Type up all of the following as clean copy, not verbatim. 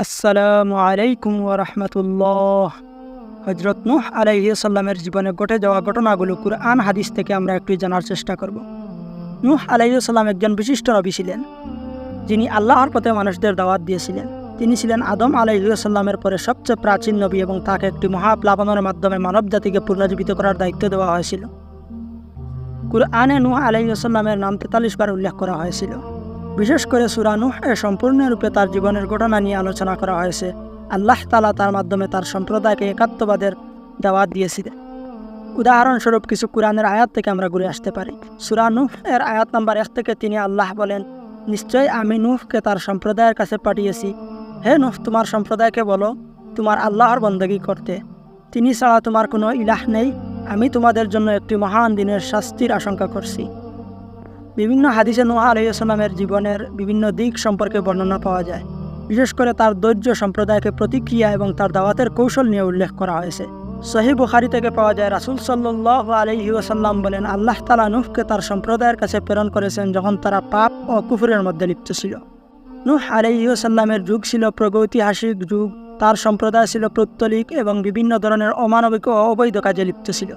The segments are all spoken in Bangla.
আসসালামু আলাইকুম ওয়া রাহমাতুল্লাহ। হযরত নূহ আলাইহিস সালামের জীবনে ঘটে যাওয়া ঘটনাগুলো কুরআন হাদিস থেকে আমরা একটু জানার চেষ্টা করব। নূহ আলাইহিস সালাম একজন বিশিষ্ট নবী ছিলেন, যিনি আল্লাহর পথে মানুষদের দাওয়াত দিয়েছিলেন। তিনি ছিলেন আদম আলাইহিস সালামের পরে সবচেয়ে প্রাচীন নবী এবং তাকে একটি মহাপ্লাবনের মাধ্যমে মানবজাতিকে পুনর্জীবিত করার দায়িত্ব দেওয়া হয়েছিল। কুরআনে নূহ আলাইহিস সালামের নাম 43 বার উল্লেখ করা হয়েছিল। বিশেষ করে সূরা নূহ সম্পূর্ণরূপে তার জীবনের ঘটনা নিয়ে আলোচনা করা হয়েছে। আল্লাহ তাআলা তার মাধ্যমে তার সম্প্রদায়কে একাত্মবাদের দাওয়াত দিয়েছিলেন। উদাহরণস্বরূপ কিছু কুরআনের আয়াত থেকে আমরা ঘুরে আসতে পারি। সূরা নূহ আয়াত নাম্বার 1 থেকে তিনি আল্লাহ বলেন, নিশ্চয় আমি নূহকে তার সম্প্রদায়ের কাছে পাঠিয়েছি। হে নূহ, তোমার সম্প্রদায়কে বলো তোমার আল্লাহর বন্দেগী করতে, তিনি ছাড়া তোমার কোনো ইলাহ নেই। আমি তোমাদের জন্য একটি মহান দিনের শাস্তির আশঙ্কা করছি। বিভিন্ন হাদিসে নূহ আলাইহিস সালামের জীবনের বিভিন্ন দিক সম্পর্কে বর্ণনা পাওয়া যায়। বিশেষ করে তার ধৈর্য, সম্প্রদায়কে প্রতিক্রিয়া এবং তার দাওয়াতের কৌশল নিয়ে উল্লেখ করা হয়েছে। সহিহ বুখারী থেকে পাওয়া যায়, রাসূল সাল্লাল্লাহু আলাইহি ওয়াসাল্লাম বলেন, আল্লাহ তাআলা নূহকে তার সম্প্রদায়ের কাছে প্রেরণ করেছেন যখন তারা পাপ ও কুফরের মধ্যে লিপ্ত ছিল। নূহ আলাইহিস সালামের যুগ ছিল প্রাগৈতিহাসিক যুগ। তার সম্প্রদায় ছিল পৌত্তলিক এবং বিভিন্ন ধরনের অমানবিক ও অবৈধ কাজে লিপ্ত ছিল।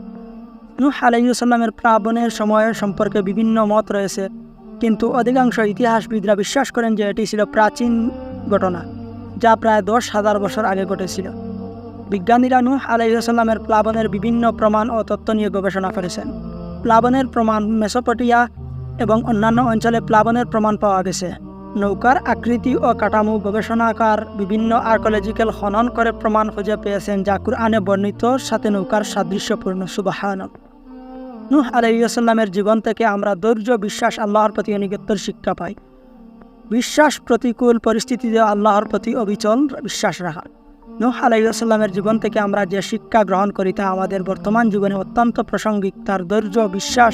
নূহ আলাইহিস সালামের প্লাবনের সময়ের সম্পর্কে বিভিন্ন মত রয়েছে, কিন্তু অধিকাংশ ইতিহাসবিদরা বিশ্বাস করেন যে এটি ছিল প্রাচীন ঘটনা, যা প্রায় 10,000 বছর আগে ঘটেছিল। বিজ্ঞানীরা নূহ আলাইহিস সালামের প্লাবনের বিভিন্ন প্রমাণ ও তত্ত্ব নিয়ে গবেষণা করেছেন। প্লাবনের প্রমাণ মেসোপটেমিয়া এবং অন্যান্য অঞ্চলে প্লাবনের প্রমাণ পাওয়া গেছে। নৌকার আকৃতি ও কাঠামো গবেষণাকার বিভিন্ন আর্কোলজিক্যাল খনন করে প্রমাণ খুঁজে পেয়েছেন, যা কুরআনে বর্ণিত সাথে নৌকার সাদৃশ্যপূর্ণ। সুবহানাল্লাহ। নূহ আলাইহিস সালামের জীবন থেকে আমরা ধৈর্য, বিশ্বাস, আল্লাহর প্রতি আনুগত্যের শিক্ষা পাই। বিশ্বাস, প্রতিকূল পরিস্থিতিতে আল্লাহর প্রতি অবিচল বিশ্বাস রাখা। নূহ আলাইহিস সালামের জীবন থেকে আমরা যে শিক্ষা গ্রহণ করি তা আমাদের বর্তমান জীবনে অত্যন্ত প্রাসঙ্গিক। তার ধৈর্য, বিশ্বাস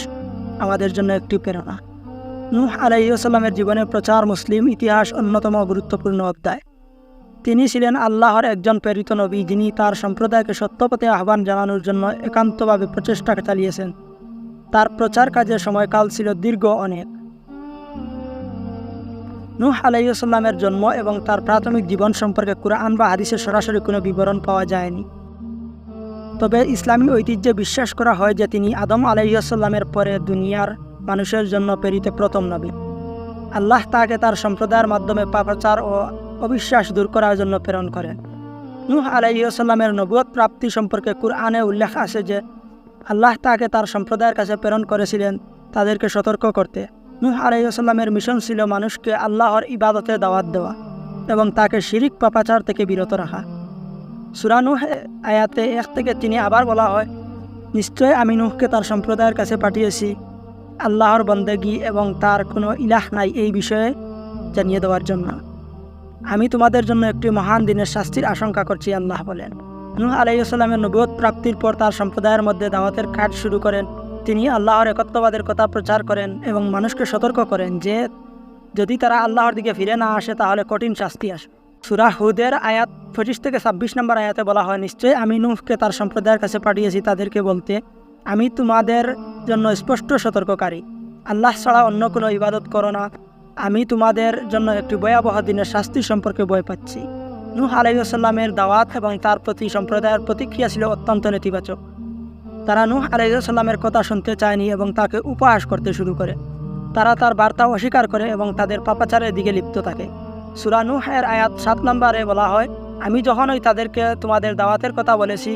আমাদের জন্য একটি প্রেরণা। নূহ আলাইহিস সালামের জীবনে প্রচার মুসলিম ইতিহাস অন্যতম গুরুত্বপূর্ণ অধ্যায়। তিনি ছিলেন আল্লাহর একজন প্রেরিত নবী, যিনি তার সম্প্রদায়কে সত্যপথে আহ্বান জানানোর জন্য একান্তভাবে প্রচেষ্টা চালিয়েছেন। তার প্রচার কাজের সময়কাল ছিল দীর্ঘ অনেক। নূহ আলাইহিস সালামের জন্ম এবং তার প্রাথমিক জীবন সম্পর্কে কুরআন বা হাদিসে সরাসরি কোনো বিবরণ পাওয়া যায়নি। তবে ইসলামী ঐতিহ্যে বিশ্বাস করা হয় যে তিনি আদম আলাইহিস সালামের পরে দুনিয়ার মানুষের জন্য প্রেরিত প্রথম নবী। আল্লাহ তাকে তার সম্প্রদায়ের মাধ্যমে পাপাচার ও অবিশ্বাস দূর করার জন্য প্রেরণ করেন। নূহ আলাইহিস সালামের নবুয়ত প্রাপ্তি সম্পর্কে কুরআনে উল্লেখ আছে যে আল্লাহ তাকে তার সম্প্রদায়ের কাছে প্রেরণ করেছিলেন তাদেরকে সতর্ক করতে। নূহ আলাইহিস সালামের মিশন ছিল মানুষকে আল্লাহর ইবাদতে দাওয়াত দেওয়া এবং তাকে শিরিক পাপাচার থেকে বিরত রাখা। সূরা নূহ আয়াতে 1 থেকে 3 আবার বলা হয়, নিশ্চয় আমি নূহকে তার সম্প্রদায়ের কাছে পাঠিয়েছি আল্লাহর বন্দেগী এবং তার কোনো ইলাহ নাই এই বিষয়ে জানিয়ে দেওয়ার জন্য। আমি তোমাদের জন্য একটি মহান দিনের শাস্তির আশঙ্কা করছি, আল্লাহ বলেন। নূহ আলাইহিস সালামের নবুয়ত প্রাপ্তির পর তার সম্প্রদায়ের মধ্যে দাওয়াতের কাজ শুরু করেন। তিনি আল্লাহর একত্ববাদের কথা প্রচার করেন এবং মানুষকে সতর্ক করেন যে যদি তারা আল্লাহর দিকে ফিরে না আসে তাহলে কঠিন শাস্তি আসবে। সূরা হুদের আয়াত 25 থেকে 26 নম্বর আয়াতে বলা হয়, নিশ্চয় আমি নূহকে তার সম্প্রদায়ের কাছে পাঠিয়েছি তাদেরকে বলতে, আমি তোমাদের জন্য স্পষ্ট সতর্ককারী। আল্লাহ ছাড়া অন্য কোনো ইবাদত করো না। আমি তোমাদের জন্য একটি ভয়াবহ দিনের শাস্তি সম্পর্কে ভয় পাচ্ছি। নূহ আলাইহিস সালামের দাওয়াত এবং তার প্রতি সম্প্রদায়ের প্রতিক্রিয়া ছিল অত্যন্ত নেতিবাচক। তারা নূহ আলাইহিস সালামের কথা শুনতে চায়নি এবং তাকে উপহাস করতে শুরু করে। তারা তার বার্তা অস্বীকার করে এবং তাদের পাপাচারের দিকে লিপ্ত থাকে। সূরা নূহ আয়াত 7 নম্বরে বলা হয়, আমি যখনই তাদেরকে তোমাদের দাওয়াতের কথা বলেছি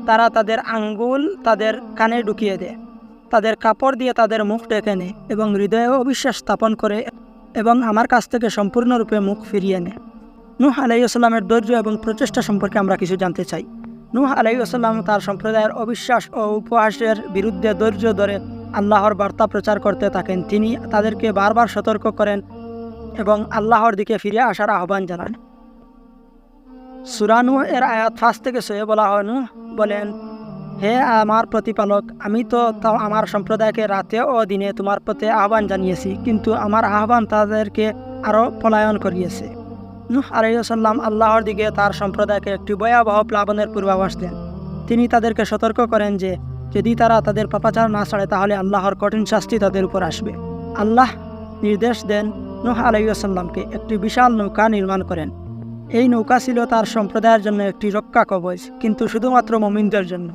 তারা তাদের আঙ্গুল তাদের কানে ঢুকিয়ে দেয়, তাদের কাপড় দিয়ে তাদের মুখ ঢেকে নেয় এবং হৃদয়ে অবিশ্বাস স্থাপন করে এবং আমার কাছ থেকে সম্পূর্ণরূপে মুখ ফিরিয়ে নেয়। নূহ আলাইহিস সালামের ধৈর্য এবং প্রচেষ্টা সম্পর্কে আমরা কিছু জানতে চাই। নূহ আলাইহিস সালাম তার সম্প্রদায়ের অবিশ্বাস ও উপহাসের বিরুদ্ধে ধৈর্য ধরে আল্লাহর বার্তা প্রচার করতে থাকেন। তিনি তাদেরকে বারবার সতর্ক করেন এবং আল্লাহর দিকে ফিরে আসার আহ্বান জানান। সূরা নূহ আয়াত 5 থেকে 6 বলা হয়, নূহ বলেন, হে আমার প্রতিপালক, আমি তো আমার সম্প্রদায়কে রাতে ও দিনে তোমার প্রতি আহ্বান জানিয়েছি, কিন্তু আমার আহ্বান তাদেরকে আরও পলায়ন করিয়েছে। নূহ আলাইহিস সালাম আল্লাহর দিকে তার সম্প্রদায়কে একটি ভয়াবহ প্লাবনের পূর্বাভাস দেন। তিনি তাদেরকে সতর্ক করেন যে যদি তারা তাদের পাপাচার না ছাড়ে তাহলে আল্লাহর কঠিন শাস্তি তাদের উপর আসবে। আল্লাহ নির্দেশ দেন নূহ আলাইহিস সালামকে একটি বিশাল নৌকা নির্মাণ করেন এই নৌকা ছিল তার সম্প্রদায়ের জন্য একটি রক্ষা কবচ, কিন্তু শুধুমাত্র মুমিনদের জন্য।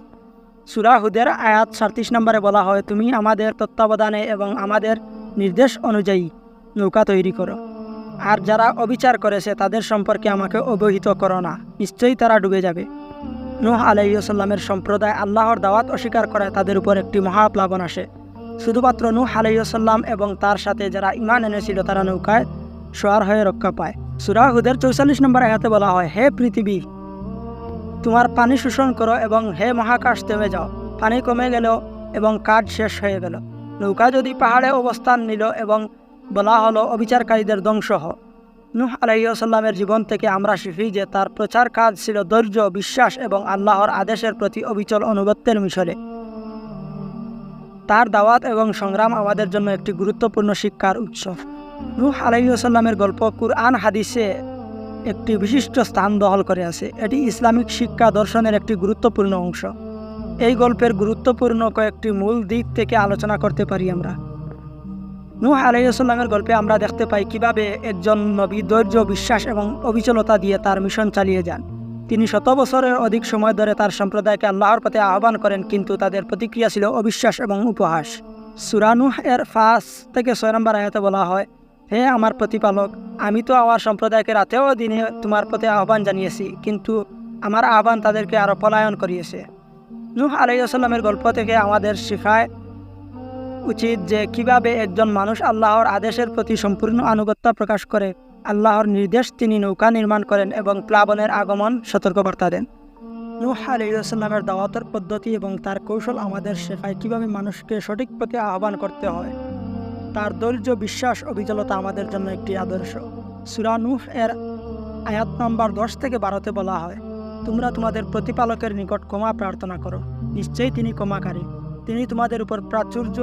সূরা হুদের আয়াত 37 নম্বরে বলা হয়, তুমি আমাদের তত্ত্বাবধানে এবং আমাদের নির্দেশ অনুযায়ী নৌকা তৈরি করো, আর যারা অবিচার করেছে তাদের সম্পর্কে আমাকে অবহিত করো না, নিশ্চয়ই তারা ডুবে যাবে। নূহ আলাইহিস সালামের সম্প্রদায় আল্লাহর দাওয়াত অস্বীকার করায় তাদের উপর একটি মহাপ্লাবন আসে। শুধুমাত্র নূহ আলাইহিস সালাম এবং তার সাথে যারা ঈমান এনেছিল তারা নৌকায় সওয়ার হয়ে রক্ষা পায়। সূরা হুদের 44 নম্বর আয়াতে বলা হয়, হে পৃথিবী, তোমার পানি শোষণ করো এবং হে মহাকাশ থেমে যাও। পানি কমে গেল এবং কাঠ শেষ হয়ে গেল। নৌকা যদি পাহাড়ে অবস্থান নিল এবং বলা হলো অবিচারকারীদের ধ্বংস হয়। নূহ আলাইহিস সালামের জীবন থেকে আমরা শিখি যে তার প্রচার কাজ ছিল ধৈর্য, বিশ্বাস এবং আল্লাহর আদেশের প্রতি অবিচল আনুগত্যের মিশনে। তার দাওয়াত এবং সংগ্রাম আমাদের জন্য একটি গুরুত্বপূর্ণ শিক্ষার উৎস। নূহ আলাইহিস সালামের গল্প কুরআন হাদিসে একটি বিশিষ্ট স্থান দখল করে আছে। এটি ইসলামিক শিক্ষা দর্শনের একটি গুরুত্বপূর্ণ অংশ। এই গল্পের গুরুত্বপূর্ণ কয়েকটি মূল দিক থেকে আলোচনা করতে পারি আমরা। নূহ আলাইহিস সালামের গল্পে আমরা দেখতে পাই কিভাবে একজন নবী ধৈর্য, বিশ্বাস এবং অবিচলতা দিয়ে তার মিশন চালিয়ে যান। তিনি 100 বছরের অধিক সময় ধরে তার সম্প্রদায়কে আল্লাহর পথে আহ্বান করেন, কিন্তু তাদের প্রতিক্রিয়া ছিল অবিশ্বাস এবং উপহাস। সূরা নূহ এর 5 থেকে 6 নম্বর আয়াতে বলা হয়, হে আমার প্রতিপালক, আমি তো আমার সম্প্রদায়কে রাতেও দিনে তোমার পথে আহ্বান জানিয়েছি, কিন্তু আমার আহ্বান তাদেরকে আরও পলায়ন করিয়েছে। নূহ আলাইহিস সালামের গল্প থেকে আমাদের শেখায় উচিত যে কিভাবে একজন মানুষ আল্লাহর আদেশের প্রতি সম্পূর্ণ আনুগত্য প্রকাশ করে। আল্লাহর নির্দেশ তিনি নৌকা নির্মাণ করেন এবং প্লাবনের আগমন সতর্কবার্তা দেন। নূহ আলাইহিস সালামের দাওয়াতের পদ্ধতি এবং তার কৌশল আমাদের শেখায় কিভাবে মানুষকে সঠিক পথে আহ্বান করতে হয়। তার ধৈর্য, বিশ্বাস, অবিচলতা আমাদের জন্য একটি আদর্শ। সূরা নূহ এর আয়াত নম্বর 10 থেকে 12তে বলা হয়, তোমরা তোমাদের প্রতিপালকের নিকট ক্ষমা প্রার্থনা করো, নিশ্চয়ই তিনি ক্ষমাকারী। তিনি তোমাদের উপর প্রাচুর্য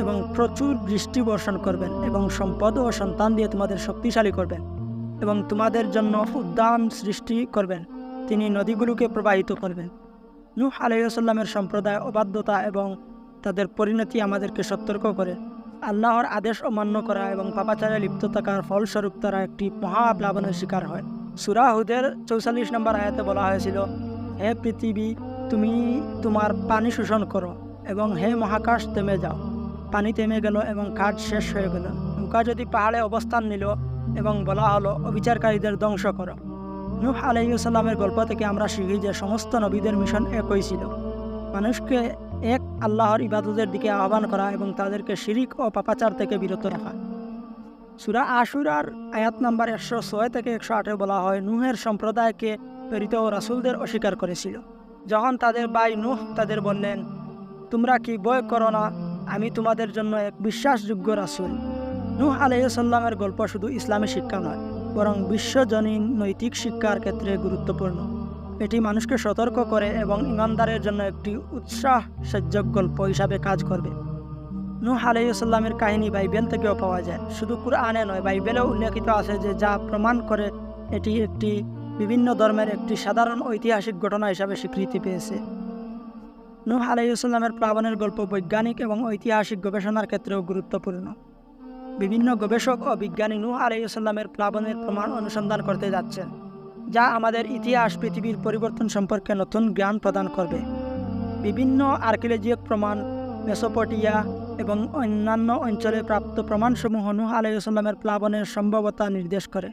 এবং প্রচুর বৃষ্টি বর্ষণ করবেন এবং সম্পদ ও সন্তান দিয়ে তোমাদের শক্তিশালী করবেন এবং তোমাদের জন্য উদ্যান সৃষ্টি করবেন। তিনি নদীগুলোকে প্রবাহিত করবেন। নূহ আলাইহিস সালামের সম্প্রদায় অবাধ্যতা এবং তাদের পরিণতি আমাদেরকে সতর্ক করে। আল্লাহর আদেশ অমান্য করা এবং পাপাচারে লিপ্ত থাকার ফলস্বরূপ তারা একটি মহাপ্লাবনের শিকার হয়। সূরা হুদের 44 নম্বর আয়াতে বলা হয়েছিল, হে পৃথিবী, তুমি তোমার পানি শোষণ করো এবং হে মহাকাশ থেমে যাও। পানি থেমে গেল এবং কাঠ শেষ হয়ে গেল। নৌকা যদি পাহাড়ে অবস্থান নিল এবং বলা হলো অবিচারকারীদের ধ্বংস করো। নূহ আলাইহিস সালামের গল্প থেকে আমরা শিখি যে সমস্ত নবীদের মিশন একই ছিল, মানুষকে এক আল্লাহর ইবাদতের দিকে আহ্বান করা এবং তাদেরকে শিরিক ও পাপাচার থেকে বিরত রাখা। সূরা আশুরার আয়াত নম্বর 106 থেকে 108 বলা হয়, নূহের সম্প্রদায়কে প্রেরিত রাসূলদের অস্বীকার করেছিল। যখন তাদের ভাই নূহ তাদের বললেন, তোমরা কি ভয় করো না, আমি তোমাদের জন্য এক বিশ্বাসযোগ্য রাসূল। নূহ আলাইহিস সালামের গল্প শুধু ইসলামী শিক্ষা নয়, বরং বিশ্বজনীন নৈতিক শিক্ষার ক্ষেত্রে গুরুত্বপূর্ণ। এটি মানুষকে সতর্ক করে এবং ইমানদারের জন্য একটি উৎসাহসূচক গল্প হিসাবে কাজ করবে। নূহ আলাইহিস সালামের কাহিনী বাইবেল থেকেও পাওয়া যায়। শুধু কুরআনে নয়, বাইবেলেও উল্লেখিত আছে যা প্রমাণ করে এটি একটি বিভিন্ন ধর্মের একটি সাধারণ ঐতিহাসিক ঘটনা হিসাবে স্বীকৃতি পেয়েছে। নূহ আলাইহিস সালামের প্লাবনের গল্প বৈজ্ঞানিক এবং ঐতিহাসিক গবেষণার ক্ষেত্রেও গুরুত্বপূর্ণ। বিভিন্ন গবেষক ও বিজ্ঞানী নূহ আলাইহিস সালামের প্লাবনের প্রমাণ অনুসন্ধান করতে যাচ্ছেন, যা আমাদের ইতিহাস, পৃথিবীর পরিবর্তন সম্পর্কে নতুন জ্ঞান প্রদান করবে। বিভিন্ন আর্কিওলজিক প্রমাণ, মেসোপটেমিয়া এবং অন্যান্য অঞ্চলে প্রাপ্ত প্রমাণসমূহ নূহ আলাইহিস সালামের প্লাবনের সম্ভাব্যতা নির্দেশ করে।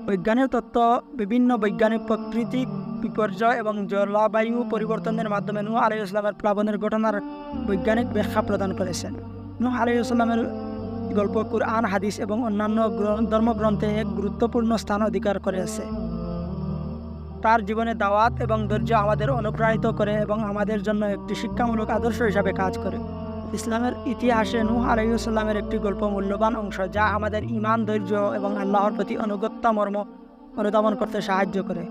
বৈজ্ঞানিক তত্ত্ব বিভিন্ন বৈজ্ঞানিক প্রাকৃতিক বিপর্যয় এবং জলবায়ু পরিবর্তনের মাধ্যমে নূহ আলাইহিস সালামের প্লাবনের ঘটনার বৈজ্ঞানিক ব্যাখ্যা প্রদান করেছেন। নূহ আলাইহিস সালামের গল্প কুরআন, হাদিস এবং অন্যান্য ধর্মগ্রন্থে এক গুরুত্বপূর্ণ স্থান অধিকার করেছে। তার জীবনে দাওয়াত এবং ধৈর্য আমাদের অনুপ্রাণিত করে এবং আমাদের জন্য একটি শিক্ষামূলক আদর্শ হিসাবে কাজ করে। ইসলামের ইতিহাসে নূহ আলাইহিস সালামের একটি গল্প মূল্যবান অংশ, যা আমাদের ঈমান, ধৈর্য এবং আল্লাহর প্রতি আনুগত্য মর্ম অনুধাবন করতে সাহায্য করে।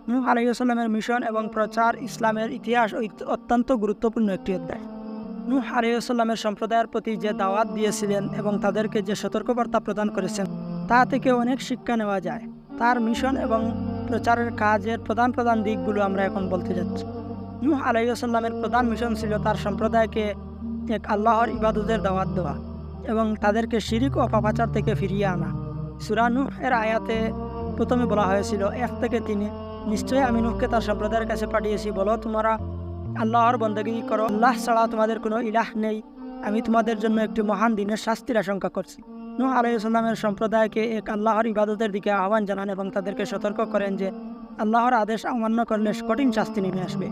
নূহ আলাইহিস সালামের মিশন এবং প্রচার ইসলামের ইতিহাস অত্যন্ত গুরুত্বপূর্ণ একটি অধ্যায়। নূহ আলাইহিস সালামের সম্প্রদায়ের প্রতি যে দাওয়াত দিয়েছিলেন এবং তাদেরকে যে সতর্কবার্তা প্রদান করেছেন, তা থেকে অনেক শিক্ষা নেওয়া যায়। তার মিশন এবং প্রচারের কাজের প্রধান দিকগুলো আমরা এখন বলতে যাচ্ছি। নূহ আলাইহিস সালামের প্রধান মিশন ছিল তার সম্প্রদায়কে এক আল্লাহর ইবাদতের দাওয়াত দেওয়া এবং তাদেরকে শিরিক ও পাপাচার থেকে ফিরিয়ে আনা। সূরা নূহ এর আয়াতে প্রথমে বলা হয়েছিল 1 থেকে 3, নিশ্চয়ই আমি নূহকে তার সম্প্রদায়ের কাছে পাঠিয়েছি, বলো তোমরা আল্লাহর বন্দেগী করো, আল্লাহ ছাড়া তোমাদের কোনো ইলাহ নেই, আমি তোমাদের জন্য একটি মহান দিনের শাস্তির আশঙ্কা করছি। নূহ আলাইহিস সালামের সম্প্রদায়কে এক আল্লাহর ইবাদতের দিকে আহ্বান জানান এবং তাদেরকে সতর্ক করেন যে আল্লাহর আদেশ অমান্য করলে কঠিন শাস্তি নেমে আসবে।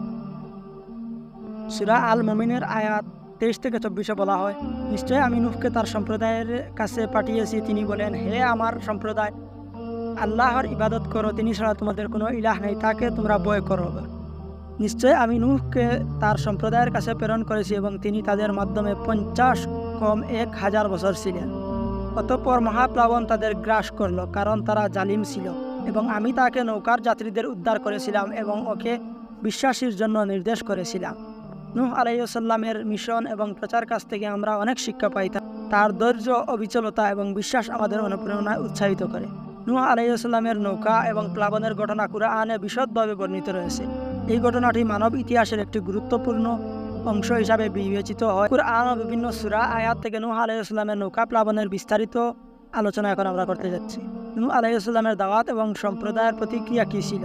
সূরা আল মুমিনের আয়াত 23 থেকে 24 বলা হয়, নিশ্চয়ই আমি নূহকে তার সম্প্রদায়ের কাছে পাঠিয়েছি, তিনি বলেন, হে আমার সম্প্রদায়, আল্লাহর ইবাদত করো, তিনি ছাড়া তোমাদের কোনো ইলাহ নেই, তাকে তোমরা ভয় করো। নিশ্চয় আমি নূহকে তার সম্প্রদায়ের কাছে প্রেরণ করেছি এবং তিনি তাদের মাধ্যমে 50 কম 1000 বছর ছিলেন। অতঃপর মহাপ্লাবন তাদের গ্রাস করল, কারণ তারা জালিম ছিল, এবং আমি তাকে নৌকার যাত্রীদের উদ্ধার করেছিলাম এবং ওকে বিশ্বাসীর জন্য নির্দেশ করেছিলাম। নূহ আলাইহিস সালামের মিশন এবং প্রচার কাছ থেকে আমরা অনেক শিক্ষা পাই। তার ধৈর্য, অবিচলতা এবং বিশ্বাস আমাদের অনুপ্রেরণায় উৎসাহিত করে। নূহ আলাইহিস সালামের নৌকা এবং প্লাবনের ঘটনা কুরআনে বিশদভাবে বর্ণিত রয়েছে। এই ঘটনাটি মানব ইতিহাসের একটি গুরুত্বপূর্ণ অংশ হিসাবে বিবেচিত হয়। কুরআন ও বিভিন্ন সূরা আয়াত থেকে নূহ আলাইহিস সালামের নৌকা প্লাবনের বিস্তারিত আলোচনা এখন আমরা করতে যাচ্ছি। নূহ আলাইহিস সালামের দাওয়াত এবং সম্প্রদায়ের প্রতিক্রিয়া কী ছিল?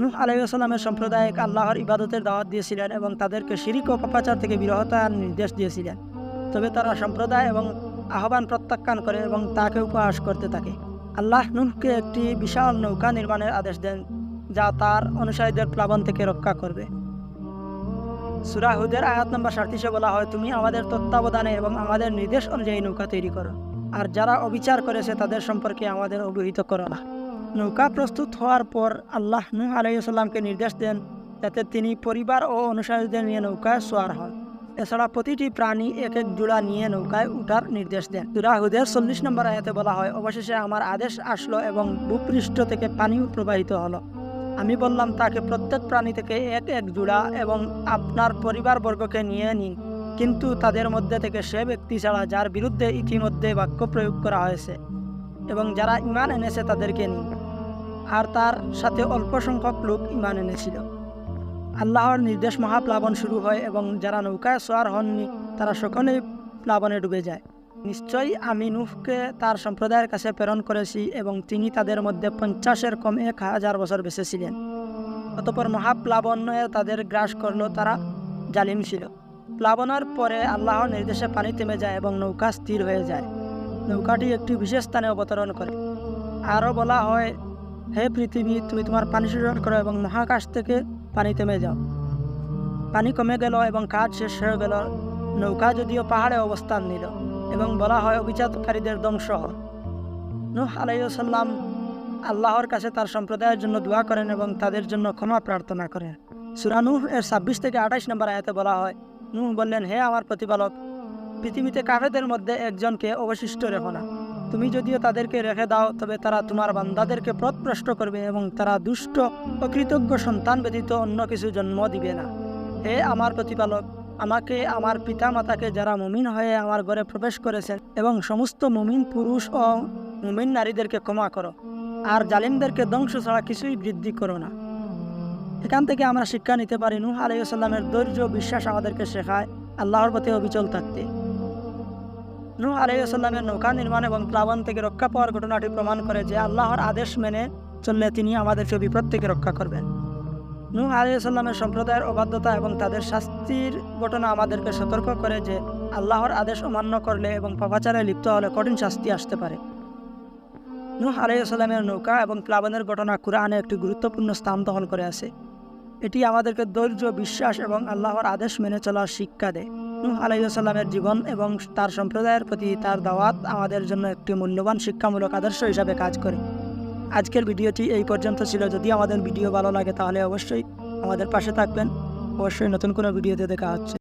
নূহ আলাইহিস সালামের সম্প্রদায় আল্লাহর ইবাদতের দাওয়াত দিয়েছিলেন এবং তাদেরকে শিরিক ও পাপাচার থেকে বিরতার নির্দেশ দিয়েছিলেন। তবে তারা সম্প্রদায় এবং আহ্বান প্রত্যাখ্যান করে এবং তাকে উপহাস করতে থাকে। আল্লাহ নূহকে একটি বিশাল নৌকা নির্মাণের আদেশ দেন, যা তার অনুসারীদের প্লাবন থেকে রক্ষা করবে। সূরা হুদের আয়াত নম্বর 37 বলা হয়, তুমি আমাদের তত্ত্বাবধানে এবং আমাদের নির্দেশ অনুযায়ী নৌকা তৈরি করো, আর যারা অবিচার করেছে তাদের সম্পর্কে আমাদের অবহিত করো না। নৌকা প্রস্তুত হওয়ার পর আল্লাহ নূহ আলাইহিস সালামকে নির্দেশ দেন যাতে তিনি পরিবার ও অনুসারীদের নিয়ে নৌকায় সওয়ার হন। এছাড়া প্রতিটি প্রাণী এক এক জোড়া নিয়ে নৌকায় উঠার নির্দেশ দেন। সূরা হুদের 40 নম্বর আয়াতে বলা হয়, অবশেষে আমার আদেশ আসলো এবং ভূপৃষ্ঠ থেকে পানিও প্রবাহিত হলো। আমি বললাম তাকে প্রত্যেক প্রাণী থেকে এক এক জোড়া এবং আপনার পরিবারবর্গকে নিয়ে নিন, কিন্তু তাদের মধ্যে থেকে সে ব্যক্তি ছাড়া যার বিরুদ্ধে ইতিমধ্যে বাক্য প্রয়োগ করা হয়েছে এবং যারা ঈমান এনেছে তাদেরকে নিন। আর তার সাথে অল্প সংখ্যক লোক ঈমান এনেছিল। আল্লাহর নির্দেশ মহাপ্লাবন শুরু হয় এবং যারা নৌকায় সওয়ার হননি তারা সকলেই প্লাবনে ডুবে যায়। নিশ্চয়ই আমি নূহকে তার সম্প্রদায়ের কাছে প্রেরণ করেছি এবং তিনি তাদের মধ্যে 50 কম 1000 বছর বেঁচে ছিলেন। অতঃপর মহাপ্লাবনে তাদের গ্রাস করল, তারা জালিম ছিল। প্লাবনের পরে আল্লাহর নির্দেশে পানি থেমে যায় এবং নৌকা স্থির হয়ে যায়। নৌকাটি একটি বিশেষ স্থানে অবতরণ করে। আরও বলা হয়, হে পৃথিবী, তুমি তোমার পানি শোষণ করো এবং মহাকাশ থেকে পানি থেমে যাও। পানি কমে গেল এবং কাজ শেষ হয়ে গেল। নৌকা যদিও পাহাড়ে অবস্থান নিল এবং বলা হয় অবিচারকারীদের ধ্বংস হয়। নূহ আলাইহিস সালাম আল্লাহর কাছে তার সম্প্রদায়ের জন্য দোয়া করেন এবং তাদের জন্য ক্ষমা প্রার্থনা করেন। সূরা নূহ এর 26 থেকে 28 নম্বর আয়াতে বলা হয়, নূহ বললেন, হে আমার প্রতিপালক, পৃথিবীতে কাফেরদের মধ্যে একজনকে অবশিষ্ট রেখো না। তুমি যদিও তাদেরকে রেখে দাও তবে তারা তোমার বান্দাদেরকে পথভ্রষ্ট করবে এবং তারা দুষ্ট অকৃতজ্ঞ সন্তান ব্যতীত অন্য কিছু জন্ম দিবে না। হে আমার প্রতিপালক, আমাকে, আমার পিতা মাতাকে, যারা মুমিন হয়ে আমার ঘরে প্রবেশ করেছেন, এবং সমস্ত মুমিন পুরুষ ও মুমিন নারীদেরকে ক্ষমা করো, আর জালিমদেরকে ধ্বংস ছাড়া কিছুই বৃদ্ধি করো না। এখান থেকে আমরা শিক্ষা নিতে পারি, নূহ আলাইহিস সালামের ধৈর্য বিশ্বাস আমাদেরকে শেখায় আল্লাহর প্রতি অবিচল থাকতে। নূহ আলাইহিস সালামের নৌকা নির্মাণ এবং প্লাবন থেকে রক্ষা পাওয়ার ঘটনাটি প্রমাণ করে যে আল্লাহর আদেশ মেনে চললে তিনি আমাদেরকে বিপদ থেকে রক্ষা করবেন। নূহ আলাইহিস সালামের সম্প্রদায়ের অবাধ্যতা এবং তাদের শাস্তির ঘটনা আমাদেরকে সতর্ক করে যে আল্লাহর আদেশ অমান্য করলে এবং পাপাচারে লিপ্ত হলে কঠিন শাস্তি আসতে পারে। নূহ আলাইহিস সালামের নৌকা এবং প্লাবনের ঘটনা কুরআনে একটি গুরুত্বপূর্ণ স্থান দখল করে আছে। এটি আমাদেরকে ধৈর্য, বিশ্বাস এবং আল্লাহর আদেশ মেনে চলার শিক্ষা দেয়। নূহ আলাইহিস সালামের জীবন এবং তার সম্প্রদায়ের প্রতি তার দাওয়াত আমাদের জন্য একটি মূল্যবান শিক্ষামূলক আদর্শ হিসাবে কাজ করে। আজকের ভিডিওটি এই পর্যন্ত ছিল। যদি আমাদের ভিডিও ভালো লাগে তাহলে অবশ্যই আমাদের পাশে থাকবেন। অবশ্যই নতুন কোনো ভিডিওতে দেখা হচ্ছে।